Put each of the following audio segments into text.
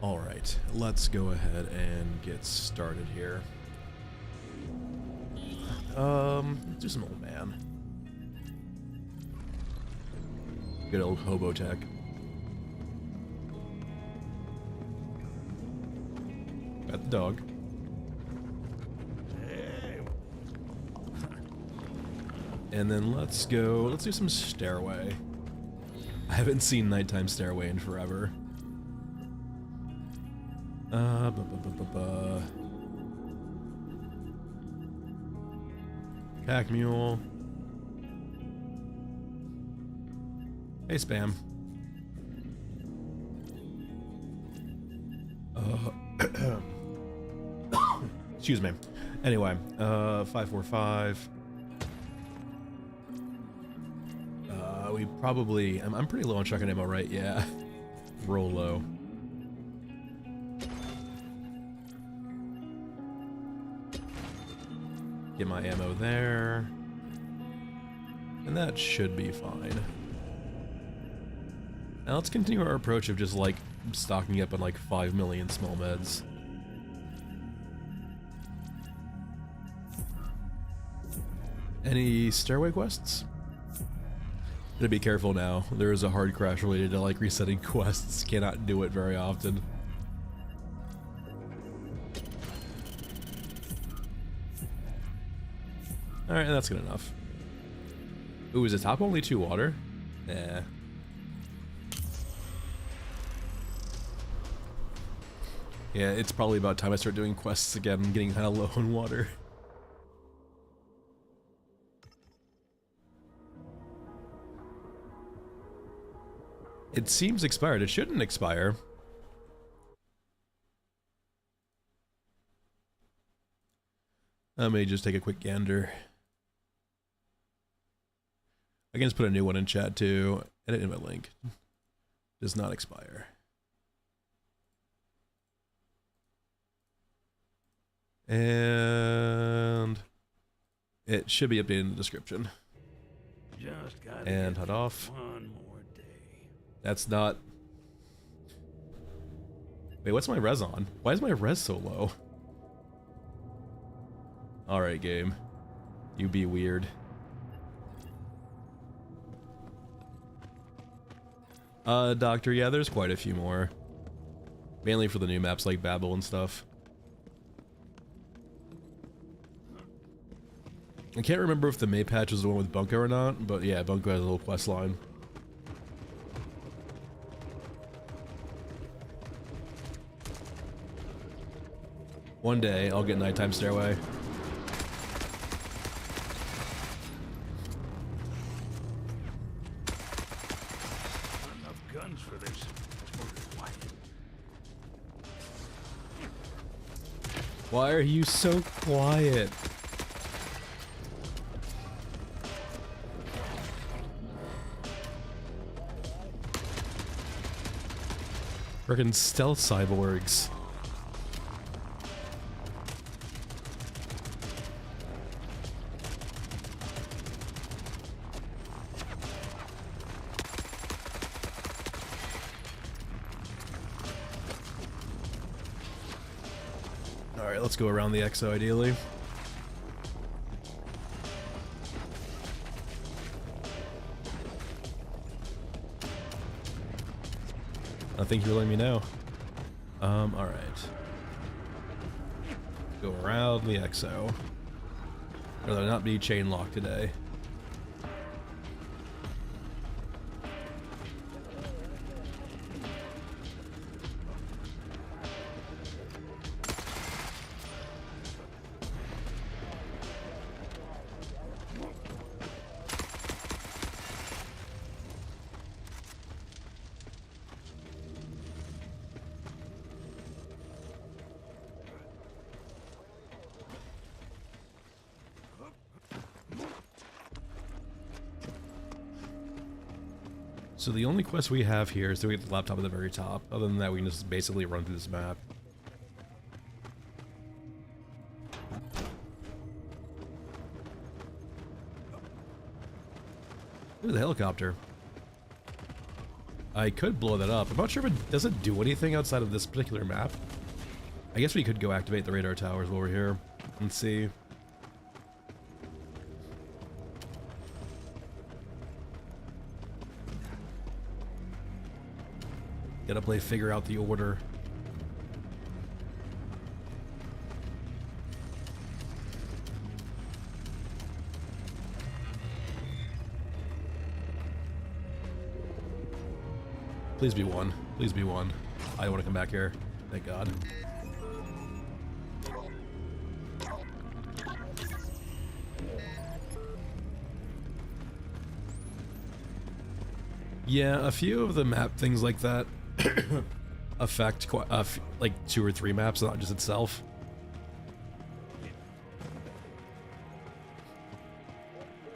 Alright, let's go ahead and get started here. Let's do some old man. Good old hobo tech. Got the dog. And then let's do some Stairway. I haven't seen Nighttime Stairway in forever. Pack mule. Hey, spam. Excuse me. Anyway, 545. We probably... I'm pretty low on shotgun ammo, right? Yeah. Roll low. Get my ammo there. And that should be fine. Now let's continue our approach of just, like, stocking up on, like, 5 million small meds. Any Stairway quests? Gotta be careful now. There is a hard crash related to, like, resetting quests. Cannot do it very often. Alright, that's good enough. Ooh, is the top only 2 water? Nah. Yeah, it's probably about time I start doing quests again. I'm getting kind of low on water. It seems expired. It shouldn't expire. I may just take a quick gander. I can just put a new one in chat too. Edit invite link. Does not expire. And it should be updated in the description. Just gotta and HUD off. One more day. That's not... Wait, what's my res on? Why is my res so low? Alright, game. You be weird. Doctor, yeah, there's quite a few more. Mainly for the new maps like Babel and stuff. I can't remember if the May patch was the one with Bunko or not, but yeah, Bunko has a little quest line. One day, I'll get Nighttime Stairway. Enough guns for this. Why are you so quiet? Frickin' stealth cyborgs. Alright, let's go around the EXO ideally. I think you're letting me know. Alright. Go around the EXO. Or there not be chain locked today. So the only quest we have here is to get the laptop at the very top. Other than that, we can just basically run through this map. Ooh, the helicopter. I could blow that up. I'm not sure if it doesn't do anything outside of this particular map. I guess we could go activate the radar towers while we're here and see. Gotta play figure out the order. Please be one. Please be one. I don't want to come back here. Thank God. Yeah, a few of the map things like that affect like 2 or 3 maps, not just itself.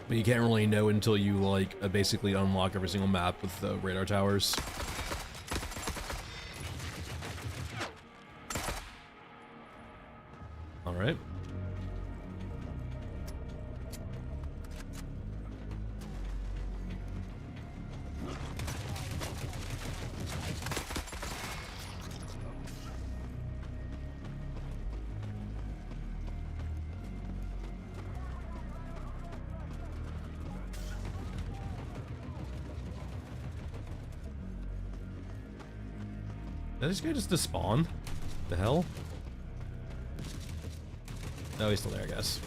But you can't really know until you like basically unlock every single map with the radar towers. All right. Did this guy just despawn? The hell? No, he's still there, I guess.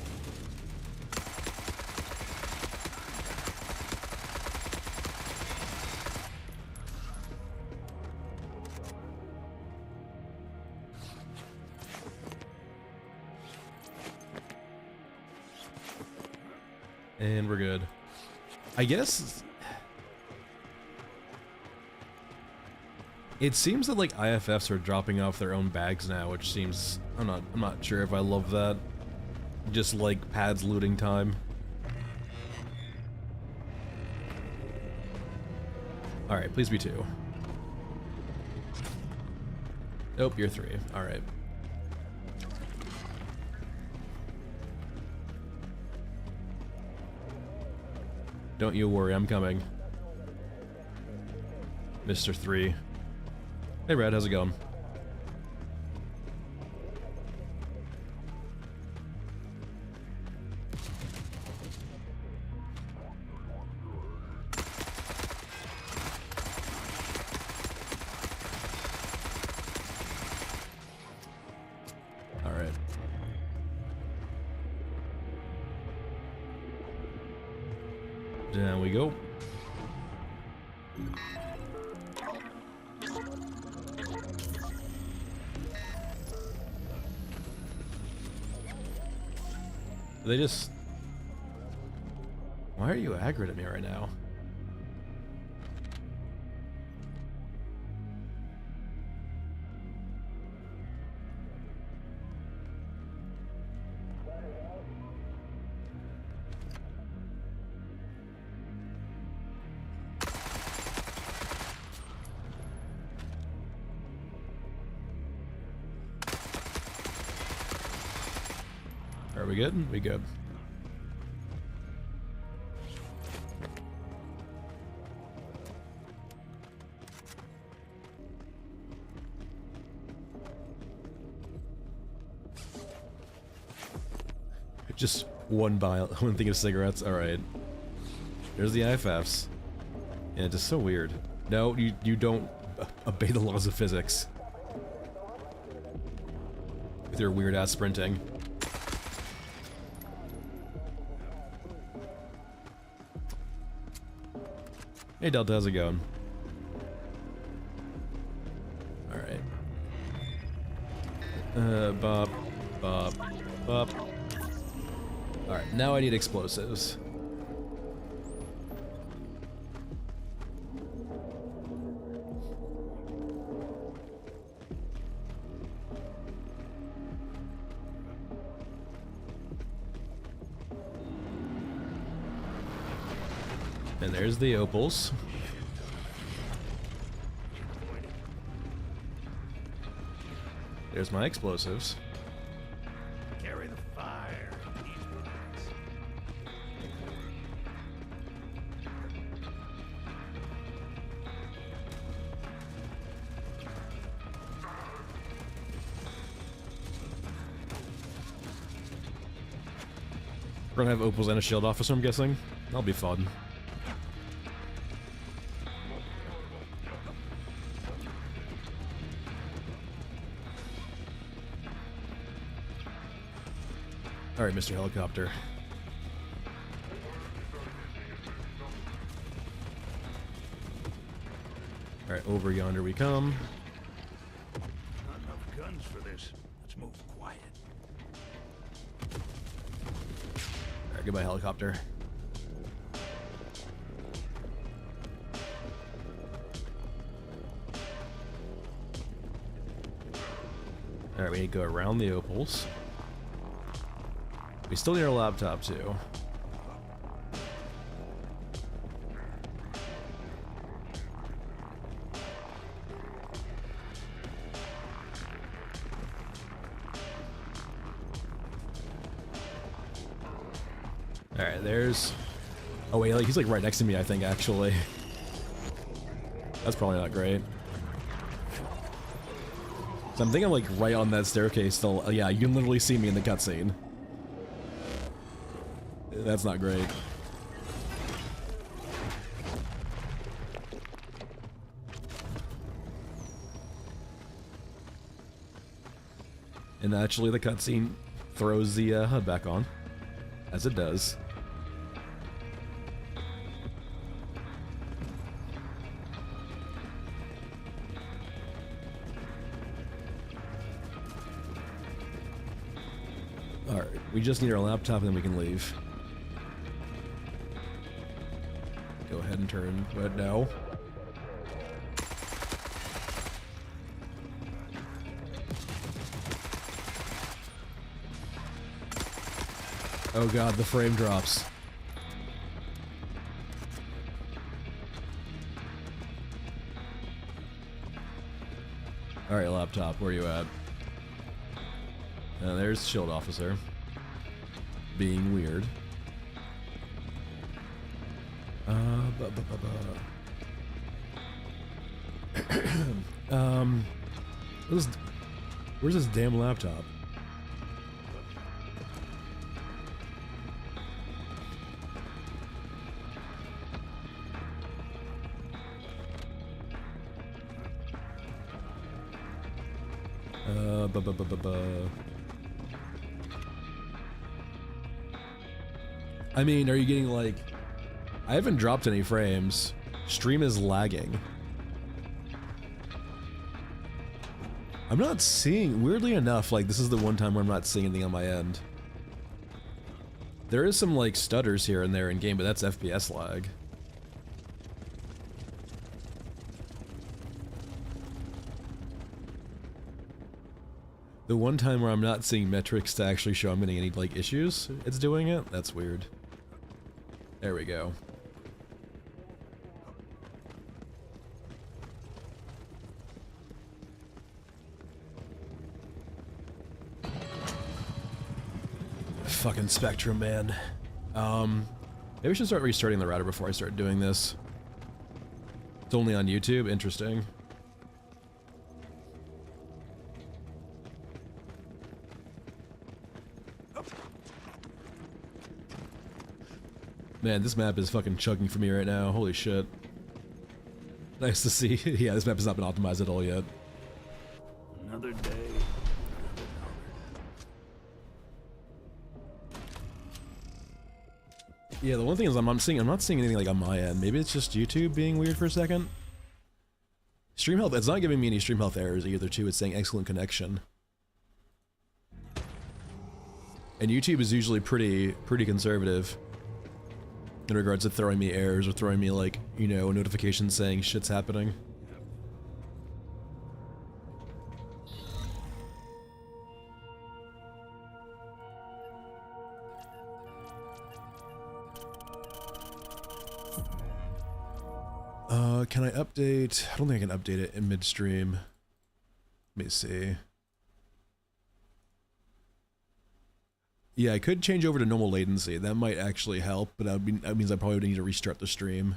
And we're good. I guess it seems that like IFFs are dropping off their own bags now, which seems I'm not sure if I love that. Just like pads looting time. All right, please be 2. Nope, you're 3. All right. Don't you worry, I'm coming. Mr. 3. Hey, Red, how's it going? All right. Down we go. They just... Why are you aggroed at me right now? Are we good? We good. Just one thing of cigarettes. All right. There's the IFFs. Yeah, just so weird. No, you don't obey the laws of physics with your weird ass sprinting. Hey Delta, how's it going? Alright. Bop, bop, bop. Alright, now I need explosives. And there's the opals. There's my explosives. Carry the fire. We're gonna have Opals and a shield officer, I'm guessing. That'll be fun. Alright, Mr. Helicopter. Alright, over yonder we come. Not enough guns for this. Let's move quiet. Alright, goodbye, helicopter. Alright, we need to go around the Opals. We still need our laptop, too. Alright, there's... Oh wait, like, he's like right next to me, I think, actually. That's probably not great. So I'm thinking like right on that staircase still. Yeah, you can literally see me in the cutscene. That's not great. And actually the cutscene throws the HUD back on, as it does. Alright, we just need our laptop and then we can leave. Go ahead and turn, but no. Oh god, the frame drops. Alright, laptop, where are you at? There's shield officer. Being weird. Where's this damn laptop? I mean, are you getting like... I haven't dropped any frames. Stream is lagging. I'm not seeing... Weirdly enough, like, this is the one time where I'm not seeing anything on my end. There is some, like, stutters here and there in game, but that's FPS lag. The one time where I'm not seeing metrics to actually show I'm getting any, like, issues, it's doing it? That's weird. There we go. Fucking Spectrum, man. Maybe we should start restarting the router before I start doing this. It's only on YouTube? Interesting. Man, this map is fucking chugging for me right now. Holy shit. Nice to see. Yeah, this map has not been optimized at all yet. Another day. Yeah, the one thing is I'm not seeing anything like on my end. Maybe it's just YouTube being weird for a second. Stream health, it's not giving me any stream health errors either too. It's saying excellent connection. And YouTube is usually pretty conservative in regards to throwing me errors or throwing me, like, you know, notifications saying shit's happening. Can I update? I don't think I can update it in midstream. Let me see. Yeah, I could change over to normal latency. That might actually help, but that means I probably would need to restart the stream.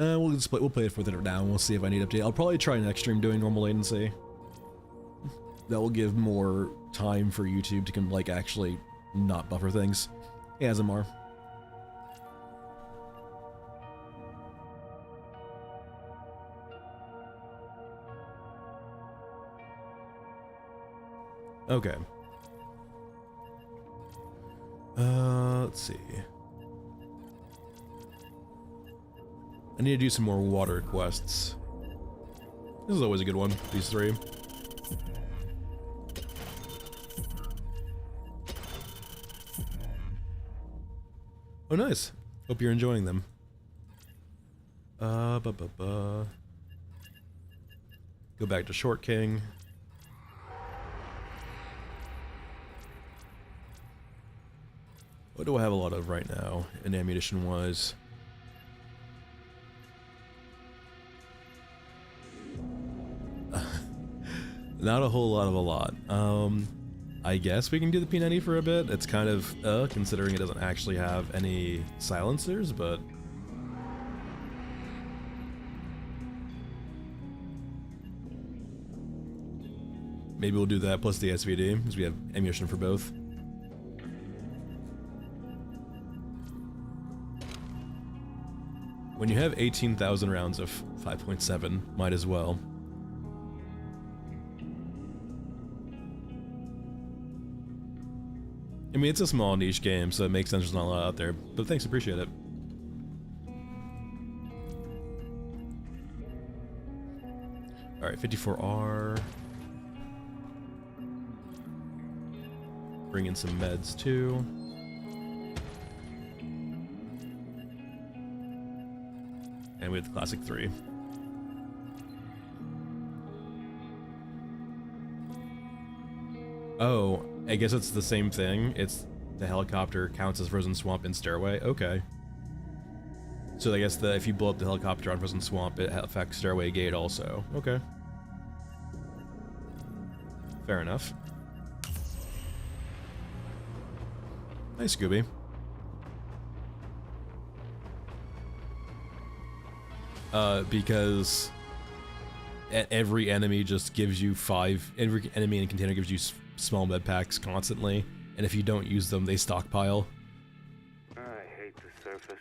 We'll play it with it now, and we'll see if I need update. I'll probably try next stream doing normal latency. That will give more time for YouTube to like actually not buffer things. Yeah, Zamar. Okay. Let's see. I need to do some more water quests. This is always a good one, these three. Oh, nice. Hope you're enjoying them. Go back to Short King. What do I have a lot of right now, in ammunition-wise? Not a whole lot of a lot. I guess we can do the P90 for a bit. It's kind of, considering it doesn't actually have any silencers, but... maybe we'll do that plus the SVD, because we have ammunition for both. When you have 18,000 rounds of 5.7, might as well. I mean, it's a small niche game, so it makes sense there's not a lot out there, but thanks, appreciate it. Alright, 54R. Bring in some meds, too. And we have the Classic 3. Oh, I guess it's the same thing. It's the helicopter counts as Frozen Swamp in Stairway. Okay. So I guess if you blow up the helicopter on Frozen Swamp, it affects Stairway Gate also. Okay. Fair enough. Nice, Scooby. Because every enemy just gives you every enemy in a container gives you small med packs constantly, and if you don't use them, they stockpile. I hate the surface.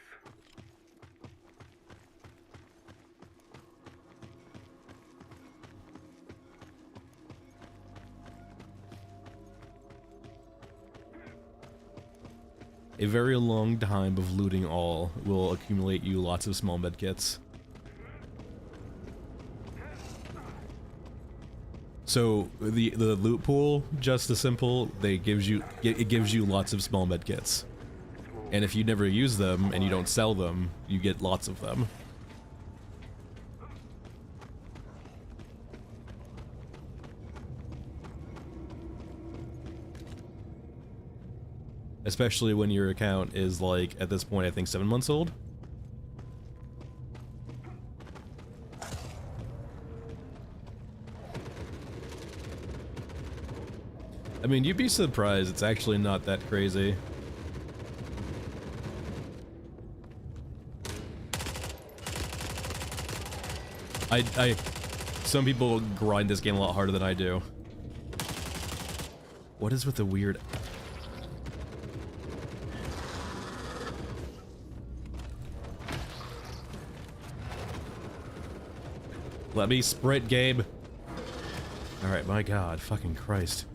A very long time of looting all will accumulate you lots of small med kits. So the loot pool, just as simple, it gives you lots of small med kits. And if you never use them and you don't sell them, you get lots of them. Especially when your account is like, at this point, I think 7 months old. I mean, you'd be surprised, it's actually not that crazy. Some people grind this game a lot harder than I do. What is with the weird... Let me sprint, Gabe. Alright, my god, fucking Christ.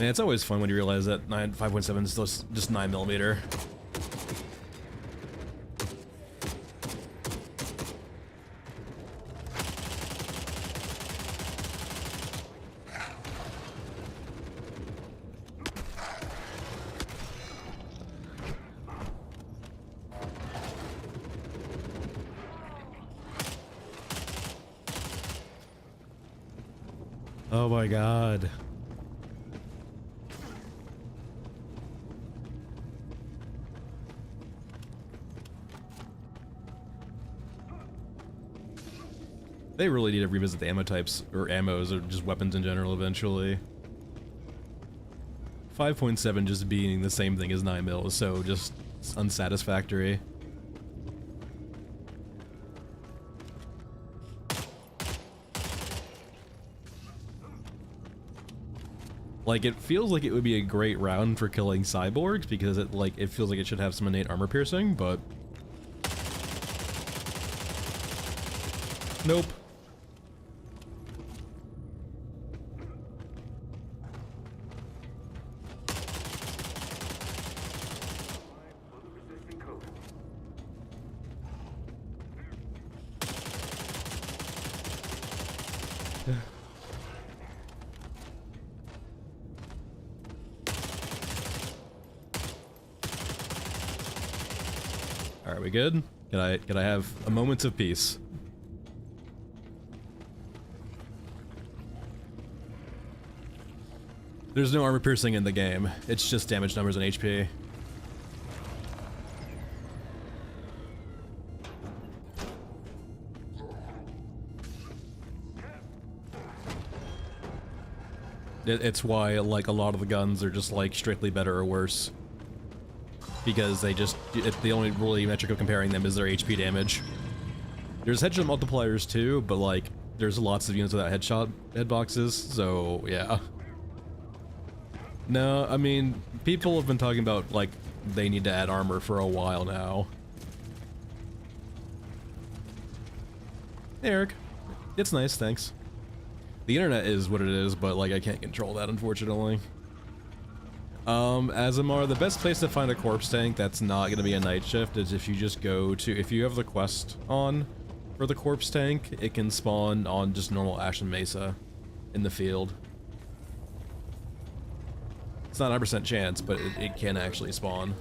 Man, it's always fun when you realize that 5.7 is just 9mm. Oh my god. They really need to revisit the ammo types, or ammos, or just weapons in general eventually. 5.7 just being the same thing as 9mm is so just unsatisfactory. Like, it feels like it would be a great round for killing cyborgs because it feels like it should have some innate armor piercing, but nope. Alright, we good? Can I have a moment of peace? There's no armor piercing in the game. It's just damage numbers and HP. It's why, like, a lot of the guns are just, like, strictly better or worse. Because the only really metric of comparing them is their HP damage. There's headshot multipliers too, but, like, there's lots of units without headboxes, so, yeah. No, I mean, people have been talking about, like, they need to add armor for a while now. Hey, Eric. It's nice, thanks. The internet is what it is, but, like, I can't control that, unfortunately. Azamar, the best place to find a corpse tank that's not gonna be a night shift is if you just go to, if you have the quest on for the corpse tank, it can spawn on just normal Ashen Mesa in the field. It's not a 100% chance, but it can actually spawn.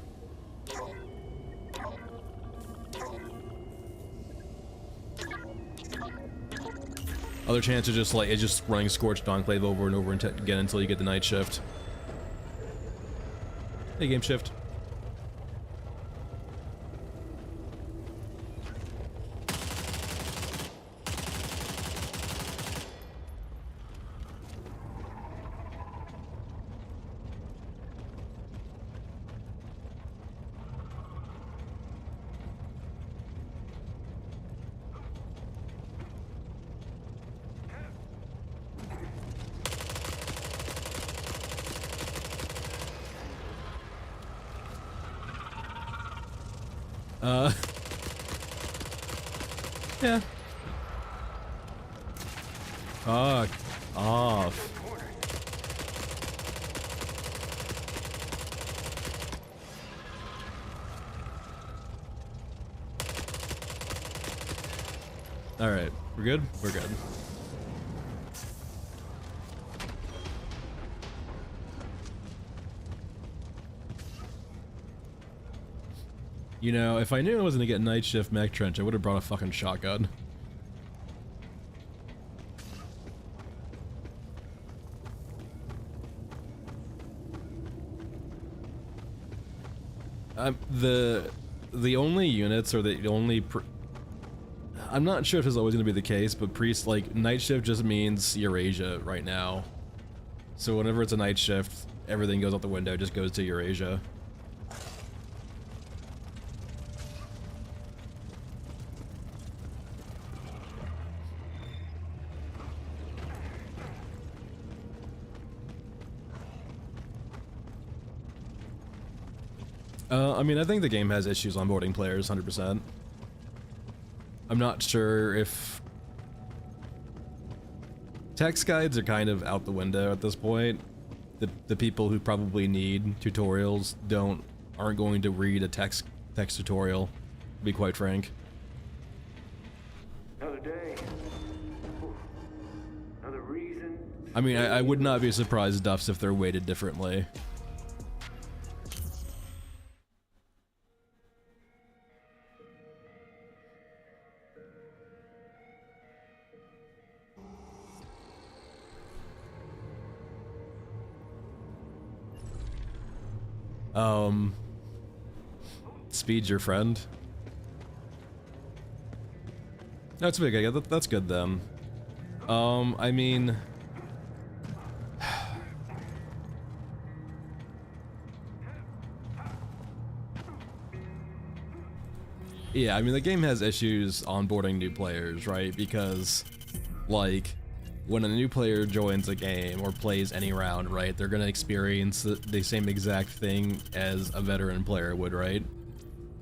Other chance is just like, it's just running Scorched Enclave over and over again until you get the night shift. Hey, game shift. Yeah. Fuck off. Alright, we're good? We're good. You know, if I knew I wasn't gonna get night shift mech trench, I would have brought a fucking shotgun. The only units, or the only I'm not sure if this is always gonna be the case, but priest, like, night shift just means Eurasia right now. So whenever it's a night shift, everything goes out the window, just goes to Eurasia. I mean, I think the game has issues onboarding players, 100%. I'm not sure if... Text guides are kind of out the window at this point. The people who probably need tutorials aren't going to read a text tutorial, to be quite frank. Another day. Another reason. I mean, I would not be surprised, Duffs, if they're weighted differently. Speed's your friend. That's big. Yeah, that's good then. I mean, yeah, I mean the game has issues onboarding new players, right? Because, like, when a new player joins a game or plays any round, right, they're gonna experience the same exact thing as a veteran player would, right?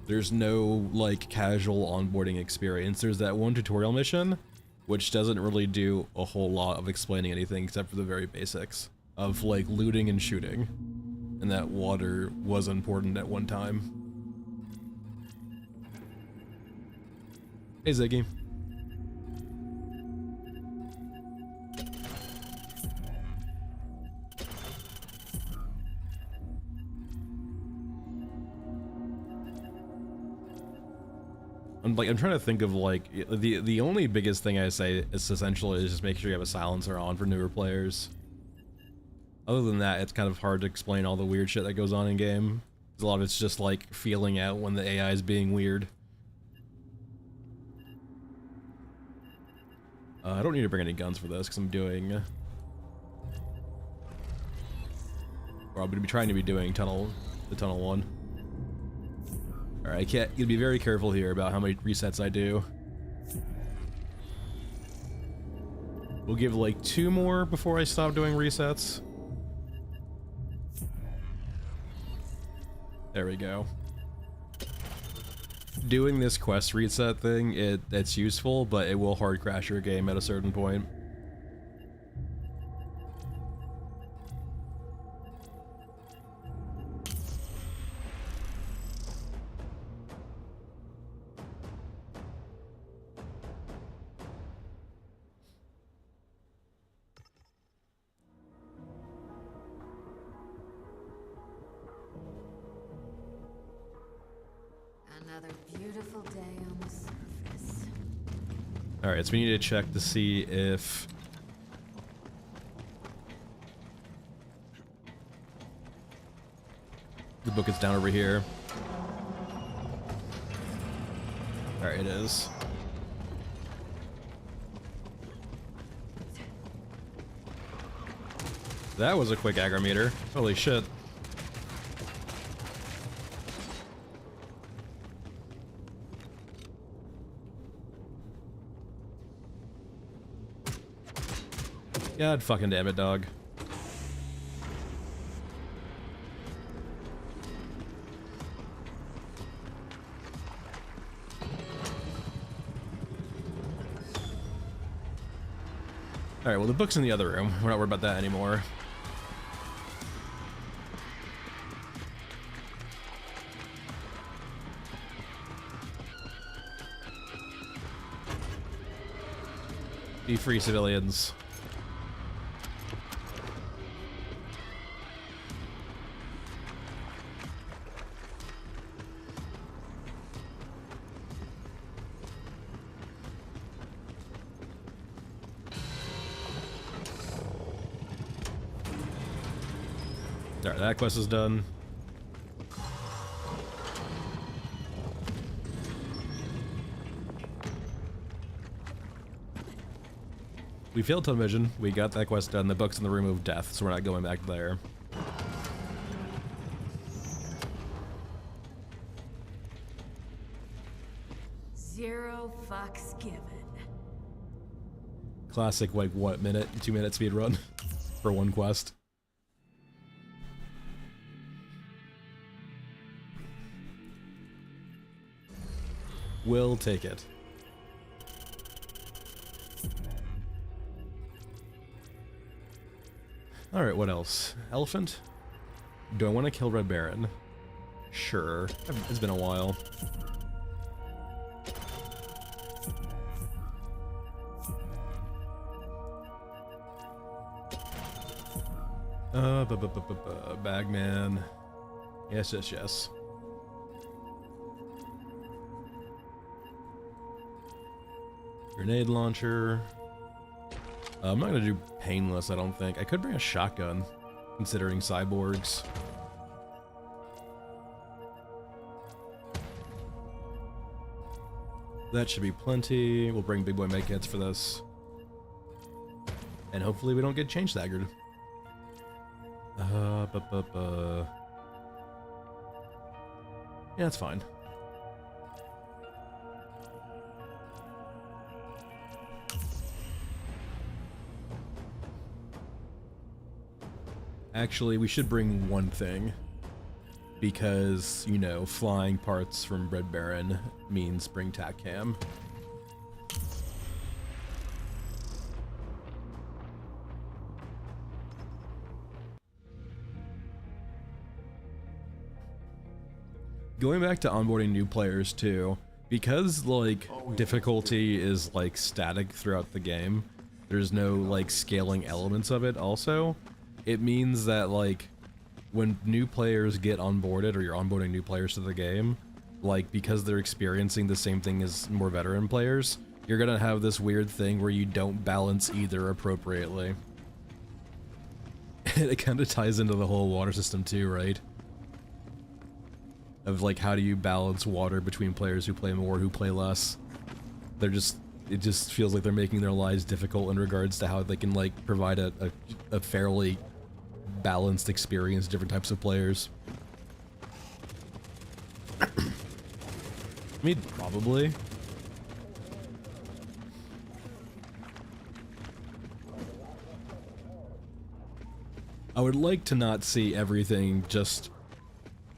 There's no, like, casual onboarding experience. There's that one tutorial mission, which doesn't really do a whole lot of explaining anything except for the very basics of, like, looting and shooting. And that water was important at one time. Hey, Ziggy. I'm trying to think of, like, the only biggest thing I say is essentially just make sure you have a silencer on for newer players. Other than that, it's kind of hard to explain all the weird shit that goes on in game. A lot of it's just like feeling out when the AI is being weird. I don't need to bring any guns for this because I'm doing, or I'm gonna be trying to be doing the tunnel one. Alright, you gotta be very careful here about how many resets I do. We'll give like 2 more before I stop doing resets. There we go. Doing this quest reset thing, it's useful, but it will hard crash your game at a certain point. Another beautiful day on the surface. Alright, so we need to check to see if... the book is down over here. Alright, it is. That was a quick aggro meter. Holy shit. God fucking damn it, dog. Alright, well the book's in the other room. We're not worried about that anymore. Be free, civilians. Alright, that quest is done. We failed tunnel vision. We got that quest done. The book's in the room of death, so we're not going back there. Zero fucks given. Classic, like, what, 2-minute speed run for one quest. We'll take it. Alright, what else? Elephant? Do I want to kill Red Baron? Sure. It's been a while. Bagman. Yes, yes, yes. Grenade launcher. I'm not gonna do painless, I don't think. I could bring a shotgun, considering cyborgs. That should be plenty. We'll bring big boy med kits for this. And hopefully we don't get chain staggered. Yeah, that's fine. Actually, we should bring one thing. Because, you know, flying parts from Red Baron means bring tac cam. Going back to onboarding new players too, because like difficulty is like static throughout the game, there's no like scaling elements of it also, it means that like when new players get onboarded or you're onboarding new players to the game, like because they're experiencing the same thing as more veteran players, you're gonna have this weird thing where you don't balance either appropriately. It kind of ties into the whole water system too, right? Of like how do you balance water between players who play more, who play less. They're just, it just feels like they're making their lives difficult in regards to how they can like provide a fairly balanced experience to different types of players. I mean, probably. I would like to not see everything just...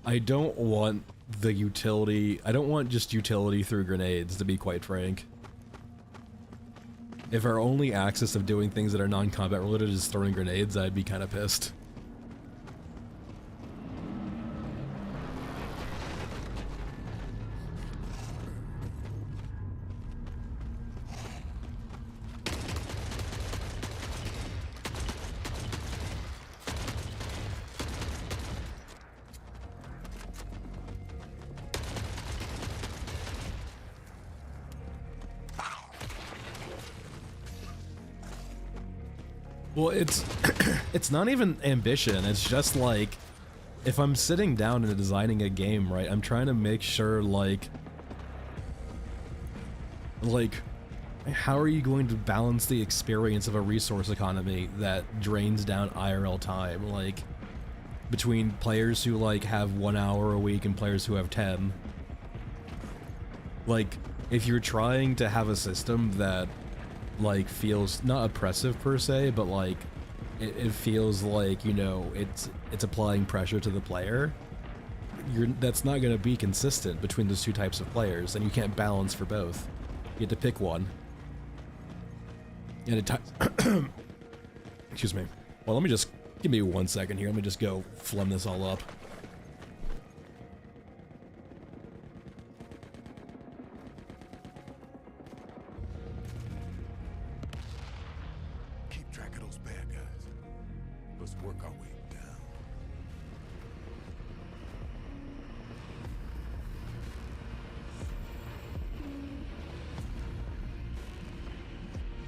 I don't want the utility... I don't want just utility through grenades, to be quite frank. If our only axis of doing things that are non-combat related is throwing grenades, I'd be kind of pissed. Well, it's not even ambition, it's just like, if I'm sitting down and designing a game, right, I'm trying to make sure, like, how are you going to balance the experience of a resource economy that drains down IRL time, like, between players who, like, have 1 hour a week and players who have 10? Like, if you're trying to have a system that like feels not oppressive per se, but like it feels like, you know, it's applying pressure to the player, that's not going to be consistent between those two types of players, and you can't balance for both. You have to pick one. And excuse me. Well, let me just give me 1 second here. Let me just go flum this all up.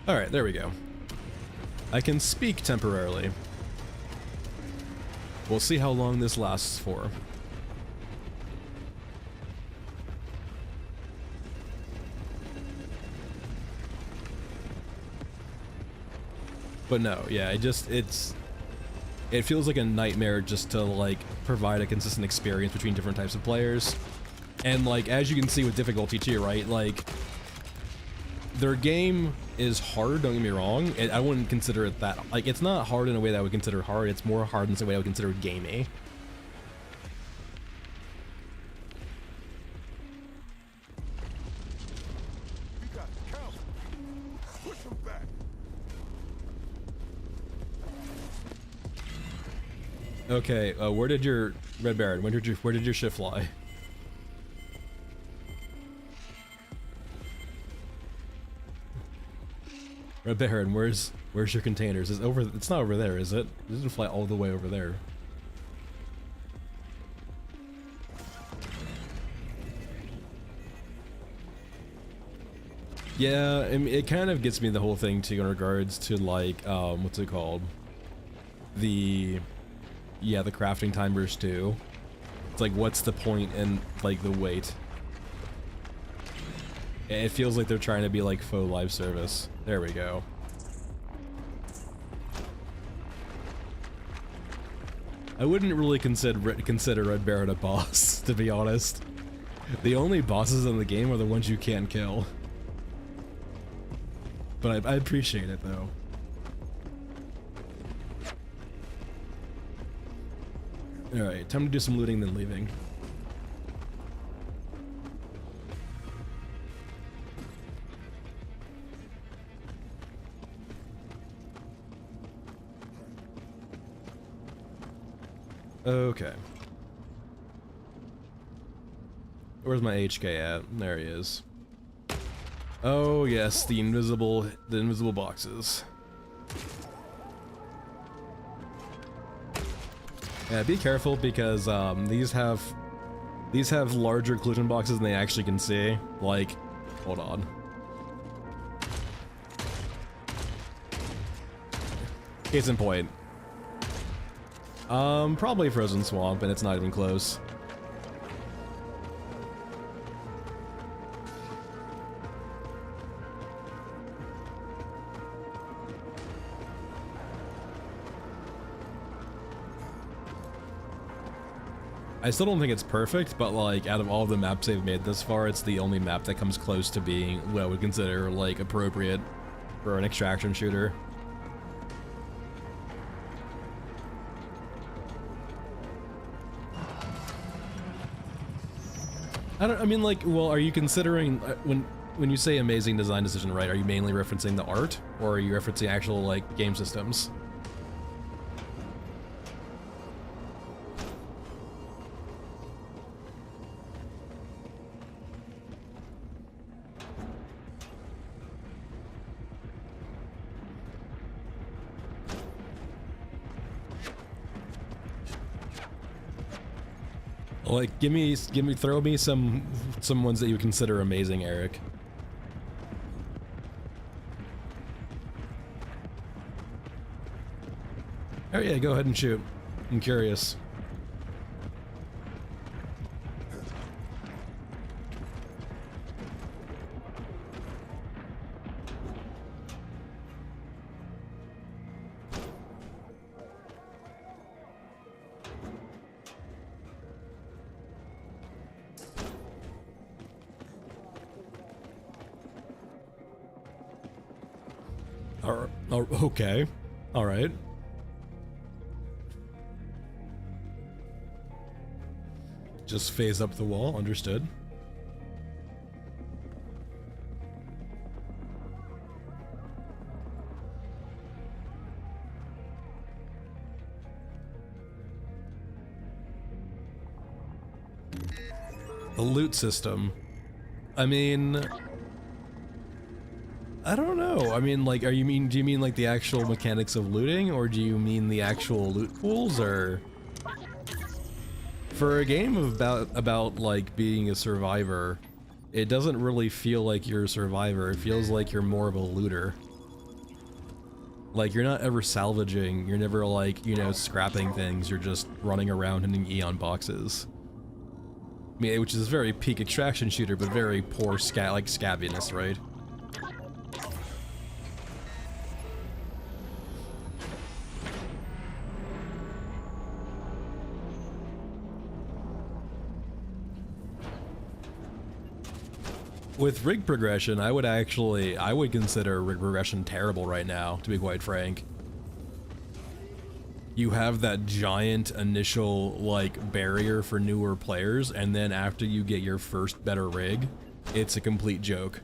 Alright, there we go. I can speak temporarily. We'll see how long this lasts for. But no, yeah, it feels like a nightmare just to like provide a consistent experience between different types of players. And like, as you can see with difficulty too, right, like, their game is hard, don't get me wrong. I wouldn't consider it that, like, it's not hard in a way that I would consider hard, it's more hard in a way I would consider gamey. Okay, where did your Red Baron, where did your ship fly? Red Baron, where's your containers? It's not over there, is it? It doesn't fly all the way over there. Yeah, I mean, it kind of gets me the whole thing too in regards to like, what's it called? The crafting timers too. It's like, what's the point in like the wait? It feels like they're trying to be like faux live service. There we go. I wouldn't really consider Red Baron a boss, to be honest. The only bosses in the game are the ones you can't kill. But I appreciate it, though. Alright, time to do some looting, then leaving. Okay. Where's my HK at? There he is. Oh yes, the invisible boxes. Yeah, be careful because these have larger collision boxes than they actually can see. Like, hold on. Case in point. Probably Frozen Swamp, and it's not even close. I still don't think it's perfect, but like, out of all the maps they've made this far, it's the only map that comes close to being what I would consider, like, appropriate for an extraction shooter. I mean, like, well, are you considering, when you say amazing design decision, right, are you mainly referencing the art, or are you referencing actual, like, game systems? Like, throw me some ones that you consider amazing, Eric. Oh yeah, go ahead and shoot. I'm curious. Okay. All right. Just phase up the wall, understood. The loot system. I mean, I don't know. I mean, like, do you mean like the actual mechanics of looting, or do you mean the actual loot pools, or? For a game about like being a survivor, it doesn't really feel like you're a survivor. It feels like you're more of a looter. Like, you're not ever salvaging, you're never like, you know, scrapping things, you're just running around hitting Eon boxes. I mean, which is very peak extraction shooter, but very poor scabbiness, right? With rig progression, I would consider rig progression terrible right now, to be quite frank. You have that giant initial, like, barrier for newer players, and then after you get your first better rig, it's a complete joke.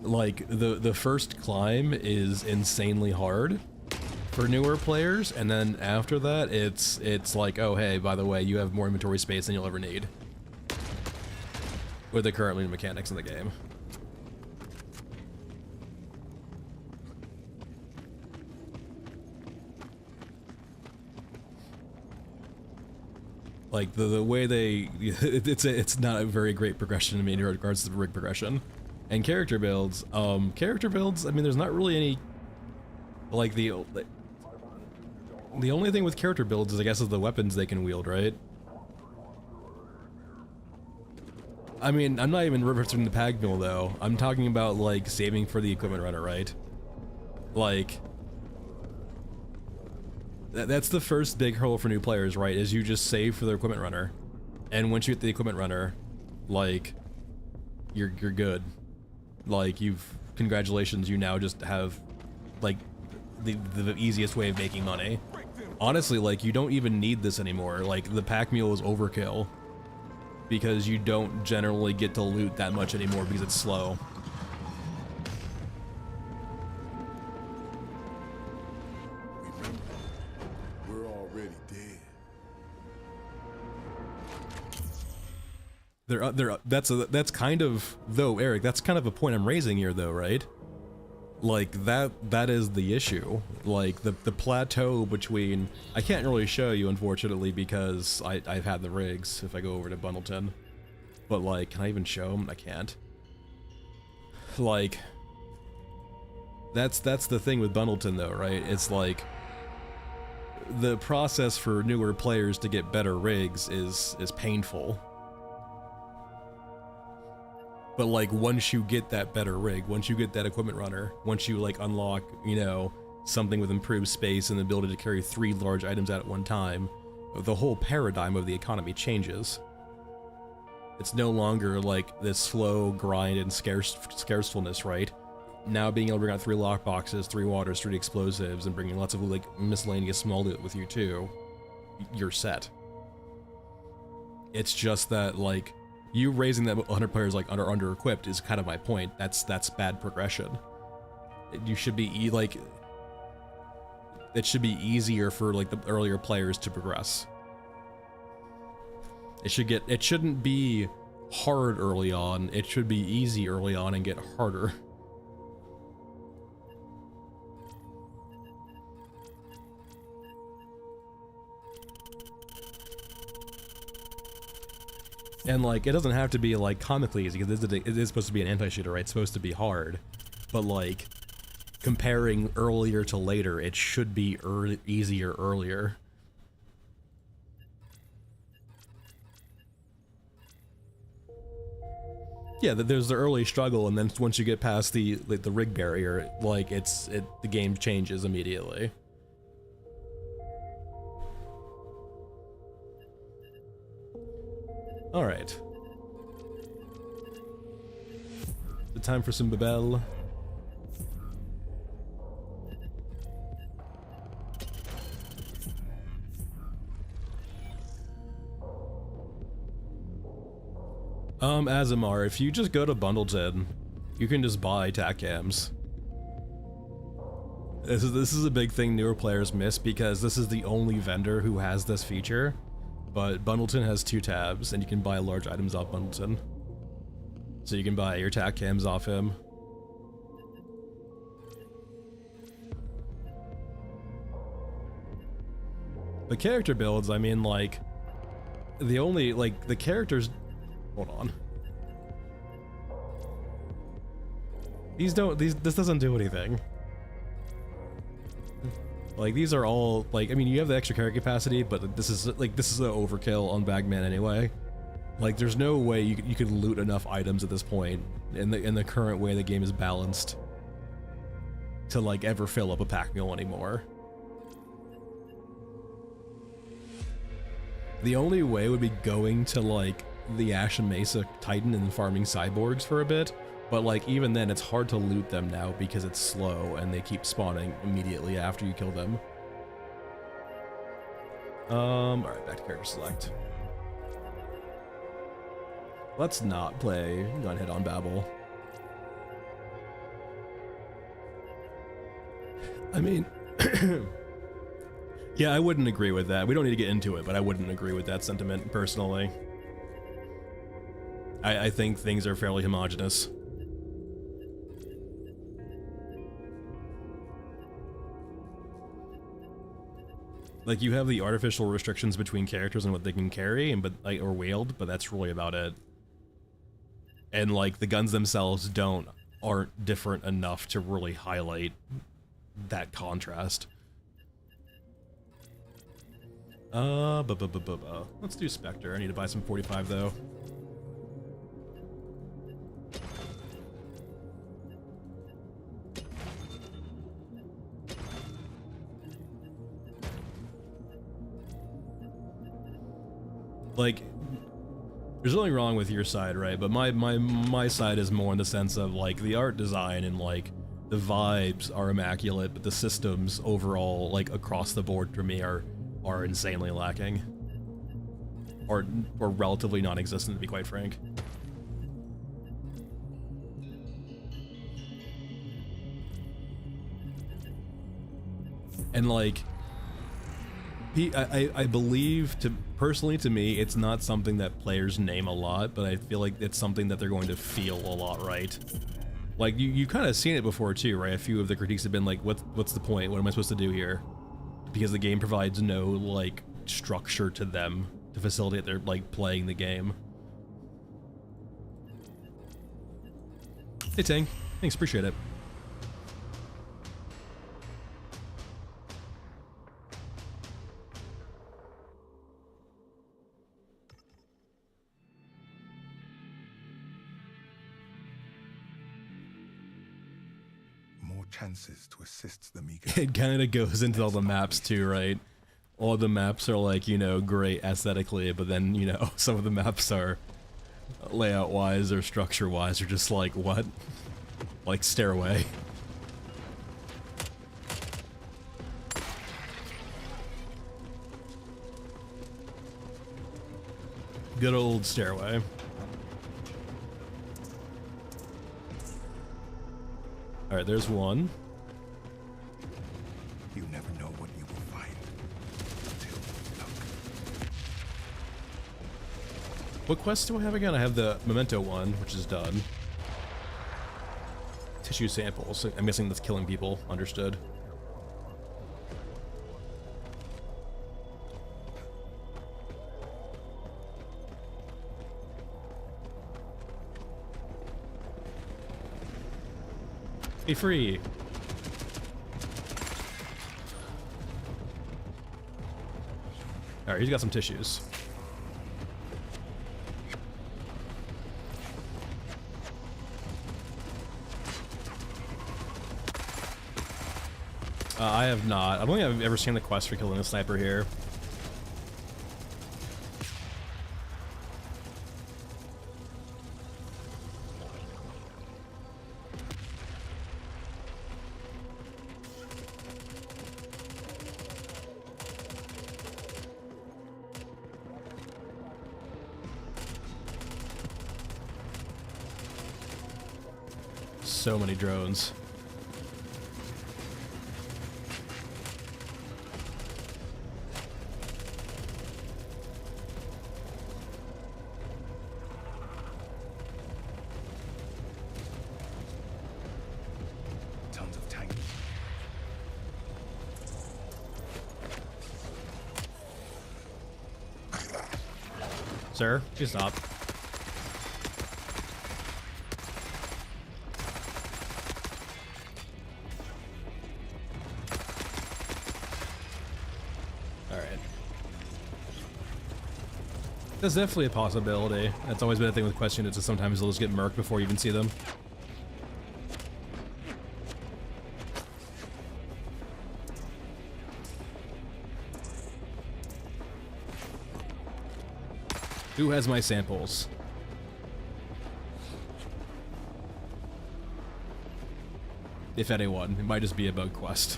Like, the first climb is insanely hard for newer players, and then after that, it's like, oh hey, by the way, you have more inventory space than you'll ever need. With the current mechanics in the game. Like, the way they, it's not a very great progression to me in regards to the rig progression. And character builds, I mean, there's not really any, like, the only thing with character builds is, I guess, is the weapons they can wield, right? I mean, I'm not even referencing the pack mule though. I'm talking about like saving for the equipment runner, right? Like, that's the first big hurdle for new players, right? Is you just save for the equipment runner, and once you get the equipment runner, like, you're good. Like, congratulations, you now just have like the easiest way of making money. Honestly, like, you don't even need this anymore. Like, the pack mule is overkill because you don't generally get to loot that much anymore because it's slow. We're already dead. That's kind of, though, Eric, that's kind of a point I'm raising here though, right? Like, that is the issue. Like, the plateau between, I can't really show you, unfortunately, because I've had the rigs if I go over to Bundleton. But, like, can I even show them? I can't. Like, that's the thing with Bundleton, though, right? It's like, the process for newer players to get better rigs is painful. But like, once you get that better rig, once you get that equipment runner, once you like unlock, you know, something with improved space and the ability to carry 3 large items out at one time, the whole paradigm of the economy changes. It's no longer like this slow grind and scarcefulness, right? Now being able to bring out 3 lockboxes, 3 waters, 3 explosives, and bringing lots of like miscellaneous small loot with you too, you're set. It's just that, like, you raising that 100 players like under equipped is kind of my point. That's bad progression. You should be like, it should be easier for like the earlier players to progress. It shouldn't be hard early on. It should be easy early on and get harder. And like, it doesn't have to be like comically easy, because it is supposed to be an anti-shooter, right? It's supposed to be hard. But like, comparing earlier to later, it should be easier earlier. Yeah, there's the early struggle, and then once you get past the rig barrier, like the game changes immediately. All right. The time for some Babel. Azamar, if you just go to Bundleton, you can just buy tac cams. This is a big thing newer players miss, because this is the only vendor who has this feature. But Bundleton has 2 tabs, and you can buy large items off Bundleton. So you can buy your tac cams off him. The character builds, I mean, like, the characters, hold on. This doesn't do anything. Like, these are all, like, I mean, you have the extra carry capacity, but this is an overkill on Bagman anyway. Like, there's no way you could loot enough items at this point, in the current way the game is balanced, to, like, ever fill up a pack mule anymore. The only way would be going to, like, the Ashen Mesa Titan and farming cyborgs for a bit, but like, even then, it's hard to loot them now because it's slow and they keep spawning immediately after you kill them. Alright, back to character select. Let's not play Gunhead on Babel. I mean, yeah, I wouldn't agree with that. We don't need to get into it, but I wouldn't agree with that sentiment, personally. I think things are fairly homogenous. Like, you have the artificial restrictions between characters and what they can carry, and or wield, but that's really about it. And like, the guns themselves aren't different enough to really highlight that contrast. Let's do Spectre. I need to buy some 45 though. like, there's nothing wrong with your side, right? But my side is more in the sense of like the art design and like the vibes are immaculate, but the systems overall, like across the board for me, are insanely lacking, or relatively non-existent, to be quite frank. And like, I believe, personally to me, it's not something that players name a lot, but I feel like it's something that they're going to feel a lot, right? Like, you kind of seen it before too, right? A few of the critiques have been like, what's the point? What am I supposed to do here? Because the game provides no, like, structure to them to facilitate their, like, playing the game. Hey, Tang. Thanks, appreciate it. Chances to assist the meager. It kind of goes into all the maps too, right? All the maps are like, you know, great aesthetically, but then, you know, some of the maps are layout-wise or structure-wise are just like, what? Like Stairway. Good old Stairway. Alright, there's one. You never know what you will find until you look. What quest do I have again? I have the Memento one, which is done. Tissue samples. I'm guessing that's killing people. Understood. Be free. Alright, he's got some tissues. I have not. I don't think I've ever seen the quest for killing a sniper here. So many drones. Tons of tanks. Sir, please stop. That's definitely a possibility. That's always been a thing with question. It's just sometimes they'll just get murked before you even see them. Who has my samples? If anyone. It might just be a bug quest.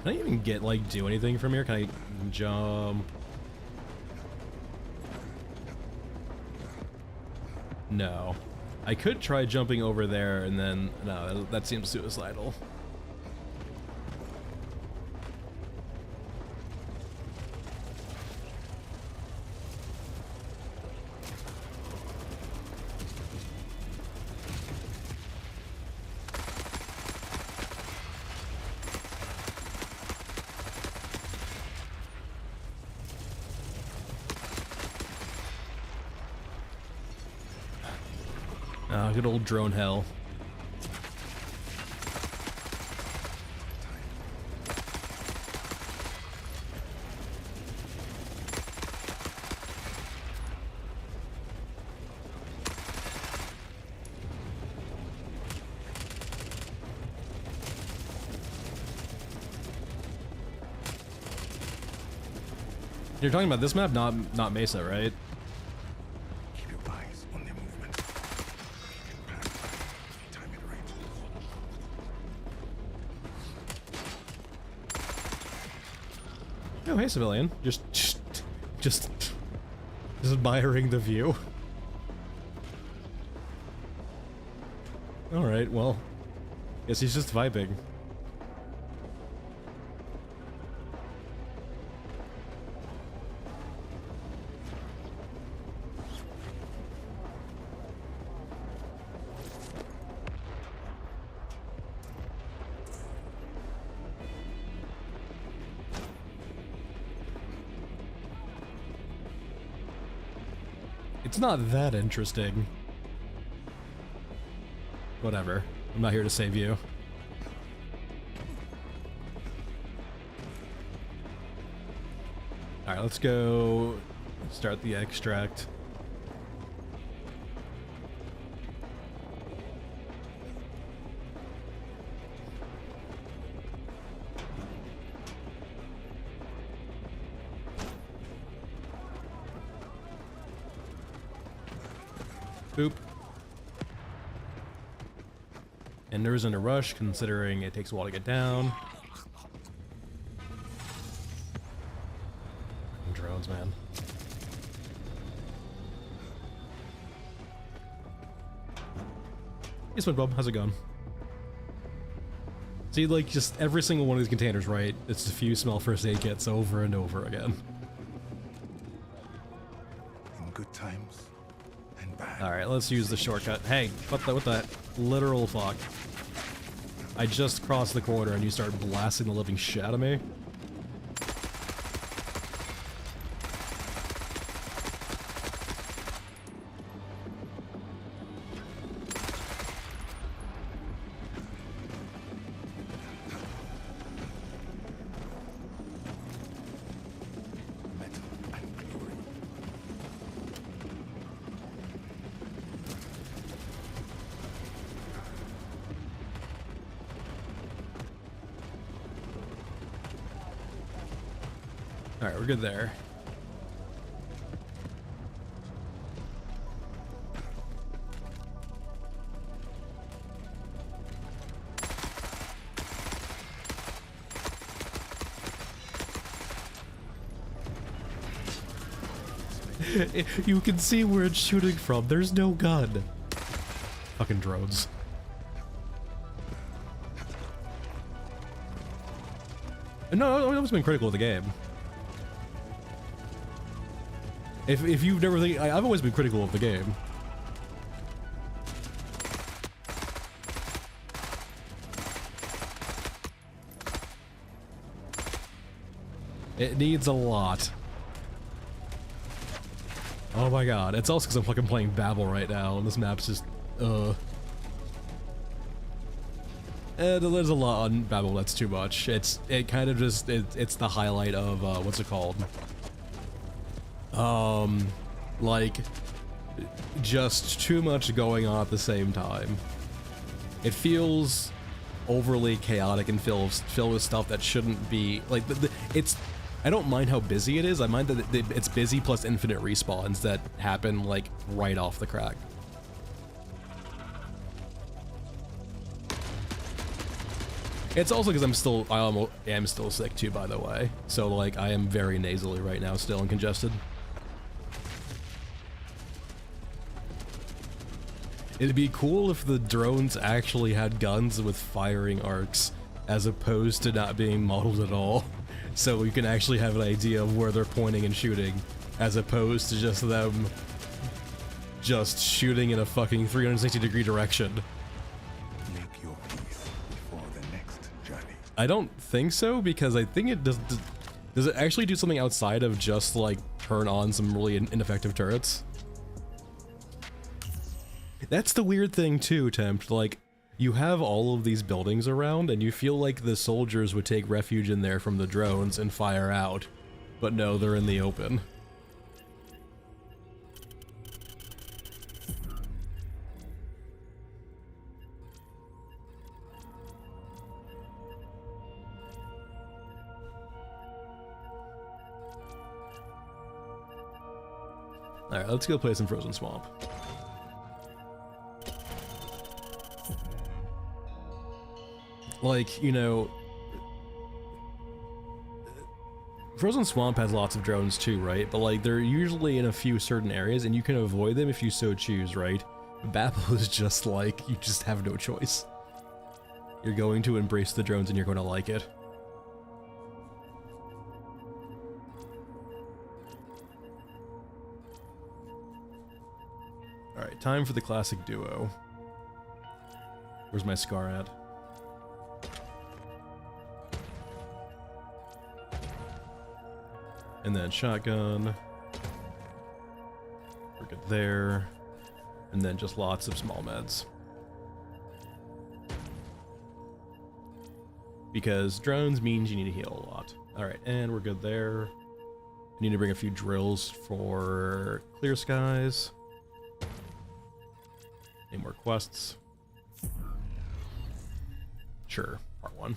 Can I even get, like, do anything from here? Can I jump? No. I could try jumping over there and then... No, that seems suicidal. Good old drone hell. You're talking about this map, not Mesa, right? Keep your eyes on their movement. Plan if you time it right. Oh, hey, civilian. Just admiring the view. All right, well, guess he's just vibing. It's not that interesting. Whatever. I'm not here to save you. Alright, let's go start the extract. Boop. And there isn't a rush, considering it takes a while to get down. Fucking drones, man. Hey, SpongeBob, how's it going? See, like, just every single one of these containers, right? It's a few small first aid kits over and over again. In good times and bad. Alright, let's use the shortcut. Hey, what the literal fuck? I just crossed the corner and you start blasting the living shit out of me? Metal and glory. Alright, we're good there. You can see where it's shooting from. There's no gun. Fucking drones. No, I've always been critical of the game. If you've never think, I've always been critical of the game. It needs a lot. Oh my god, it's also because I'm fucking playing Babel right now, and this map's just, And there's a lot on Babel that's too much. It's the highlight of, what's it called? Like, just too much going on at the same time. It feels overly chaotic and filled with stuff that shouldn't be, like, it's, I don't mind how busy it is, I mind that it's busy plus infinite respawns that happen, like, right off the crack. It's also because I am still sick too, by the way. So, like, I am very nasally right now still and congested. It'd be cool if the drones actually had guns with firing arcs, as opposed to not being modeled at all. So we can actually have an idea of where they're pointing and shooting, as opposed to just them just shooting in a fucking 360-degree direction. Make your peace before the next journey. I don't think so, because I think it does it actually do something outside of just, like, turn on some really ineffective turrets? That's the weird thing too, Tempt. Like, you have all of these buildings around, and you feel like the soldiers would take refuge in there from the drones and fire out. But no, they're in the open. Alright, let's go play some Frozen Swamp. Like, you know, Frozen Swamp has lots of drones too, right? But like, they're usually in a few certain areas and you can avoid them if you so choose, right? Babel is just like, you just have no choice. You're going to embrace the drones and you're going to like it. Alright, time for the classic duo. Where's my scar at? And then shotgun. We're good there. And then just lots of small meds. Because drones means you need to heal a lot. Alright, and we're good there. I need to bring a few drills for clear skies. Any more quests? Sure, part 1.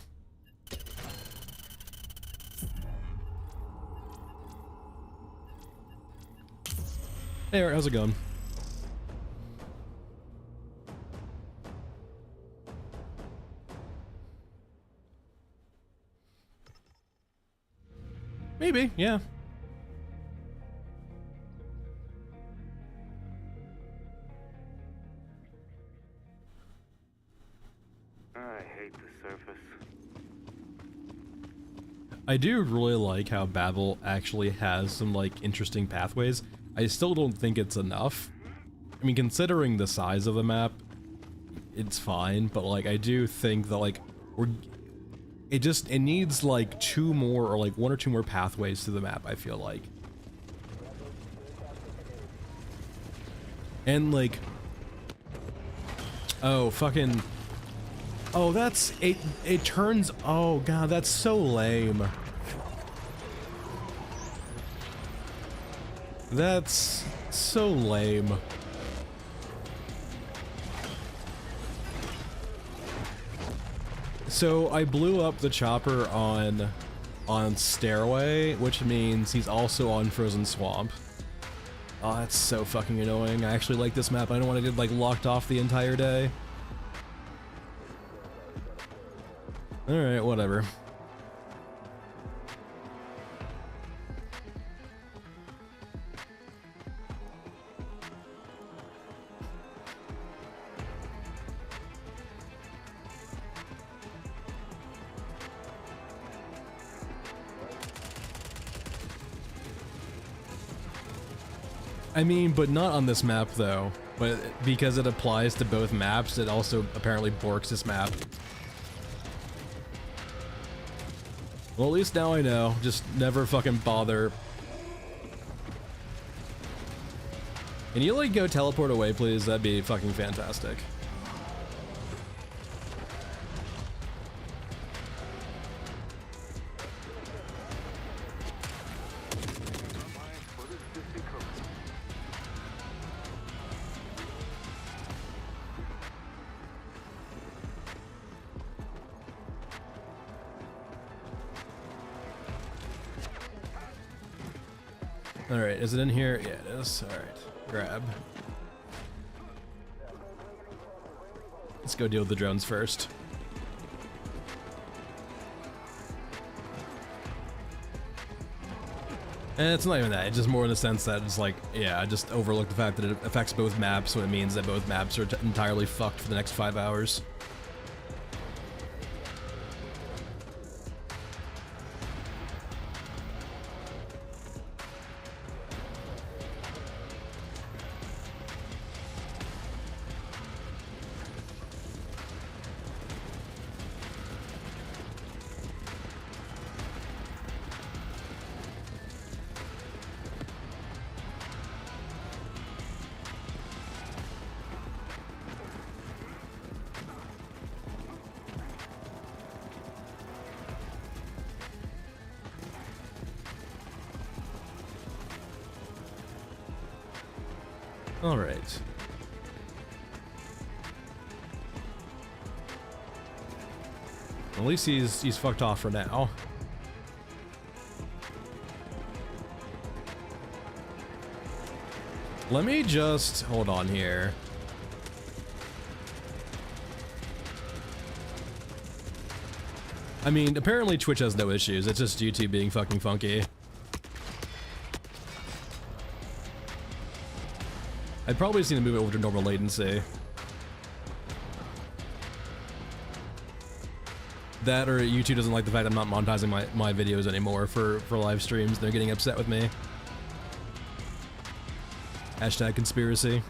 Hey, Art, how's it going? Maybe, yeah. I hate the surface. I do really like how Babel actually has some, like, interesting pathways. I still don't think it's enough. I mean, considering the size of the map, it's fine, but, like, I do think that, like, it needs, like, 2 more, or, like, 1 or 2 more pathways to the map, I feel like. And, like... Oh, fucking... Oh, that's... It turns... Oh, God, that's so lame. That's so lame. So I blew up the chopper on Stairway, which means he's also on Frozen Swamp. Oh, that's so fucking annoying. I actually like this map. I don't want to get, like, locked off the entire day. Alright, whatever. I mean, but not on this map, though. But because it applies to both maps, it also apparently borks this map. Well, at least now I know. Just never fucking bother. Can you, like, go teleport away, please? That'd be fucking fantastic. Alright, is it in here? Yeah, it is. Alright, grab. Let's go deal with the drones first. And it's not even that, it's just more in the sense that it's like, yeah, I just overlooked the fact that it affects both maps, so it means that both maps are entirely fucked for the next 5 hours. All right. At least he's fucked off for now. Let me just hold on here. I mean, apparently Twitch has no issues. It's just YouTube being fucking funky. I'd probably just need to move it over to normal latency. That or YouTube doesn't like the fact I'm not monetizing my videos anymore for live streams. They're getting upset with me. Hashtag conspiracy.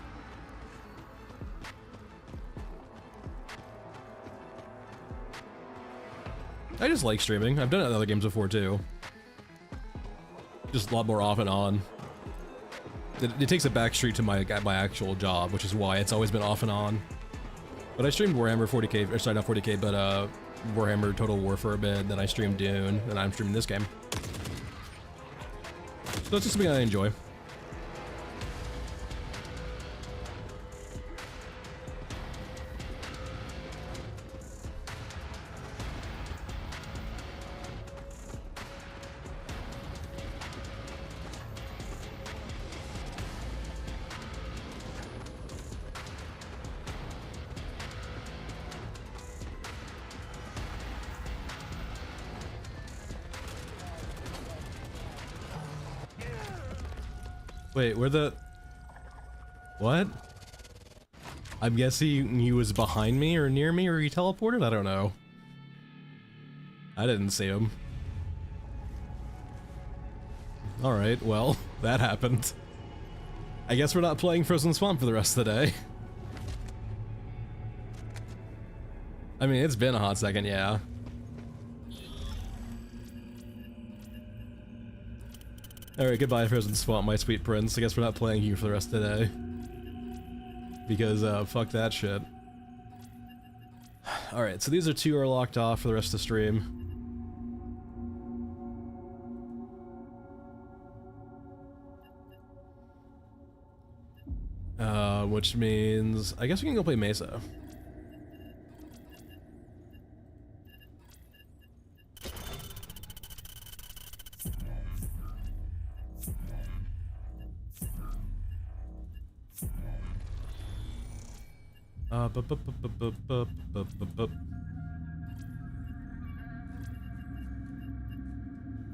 I just like streaming. I've done it in other games before too. Just a lot more off and on. It takes a backstreet to my actual job, which is why it's always been off and on. But I streamed Warhammer 40k, or sorry, not 40k, but Warhammer Total War for a bit, then I streamed Dune, and I'm streaming this game. So it's just something I enjoy. Wait, where the... What? I'm guessing he was behind me or near me or he teleported? I don't know. I didn't see him. Alright, well, that happened. I guess we're not playing Frozen Swamp for the rest of the day. I mean, it's been a hot second, yeah. Alright, goodbye Frozen Swamp, my sweet prince. I guess we're not playing you for the rest of the day. Because, fuck that shit. Alright, so these are two are locked off for the rest of the stream. Which means... I guess we can go play Mesa.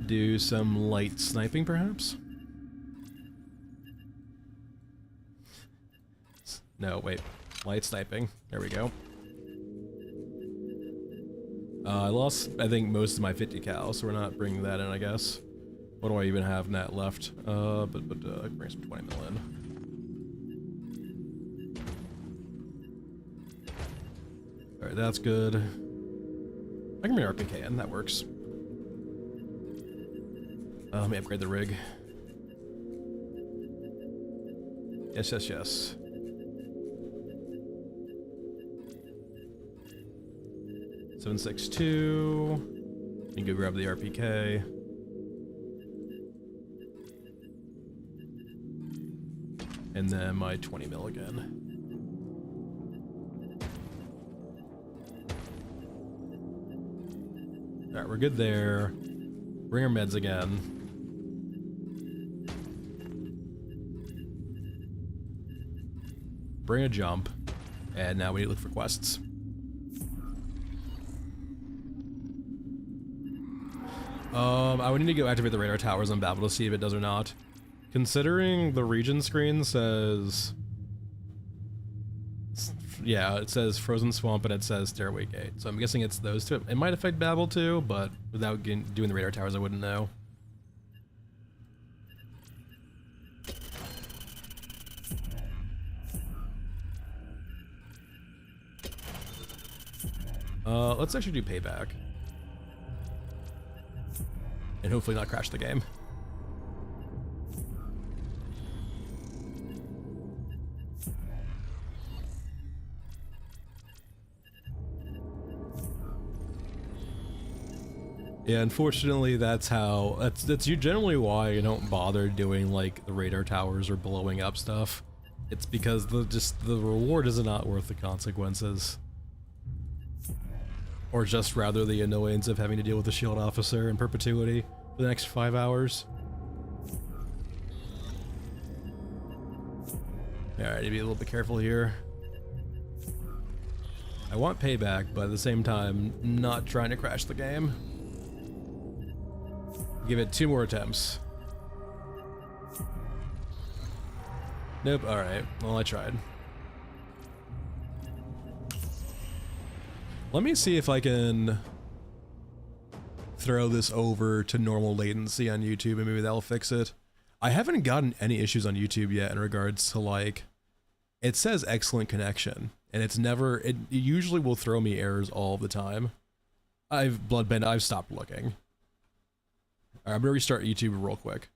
Do some light sniping, perhaps? No, wait. Light sniping. There we go. I lost, I think, most of my 50 cal, so we're not bringing that in, I guess. What do I even have net left? I can bring some 20 mil in. Alright, that's good. I can bring RPK in, that works. Let me upgrade the rig. Yes, yes, yes. $762. You go grab the RPK. And then my 20 mil again. Alright, we're good there. Bring our meds again. Bring a jump. And now we need to look for quests. I would need to go activate the radar towers on Babel to see if it does or not. Considering the region screen says... Yeah, it says Frozen Swamp and it says Stairway Gate. So I'm guessing it's those two. It might affect Babel too, but without doing the radar towers I wouldn't know. Let's actually do payback. And hopefully not crash the game. Yeah, unfortunately that's generally why I don't bother doing like the radar towers or blowing up stuff. It's because the reward is not worth the consequences. Or just rather the annoyance of having to deal with the shield officer in perpetuity for the next 5 hours. Alright, need to be a little bit careful here. I want payback, but at the same time, not trying to crash the game. Give it 2 more attempts. Nope, alright. Well, I tried. Let me see if I can throw this over to normal latency on YouTube and maybe that'll fix it. I haven't gotten any issues on YouTube yet in regards to, like, it says excellent connection, and it's never, it usually will throw me errors all the time. I've stopped looking. Alright, I'm gonna restart YouTube real quick.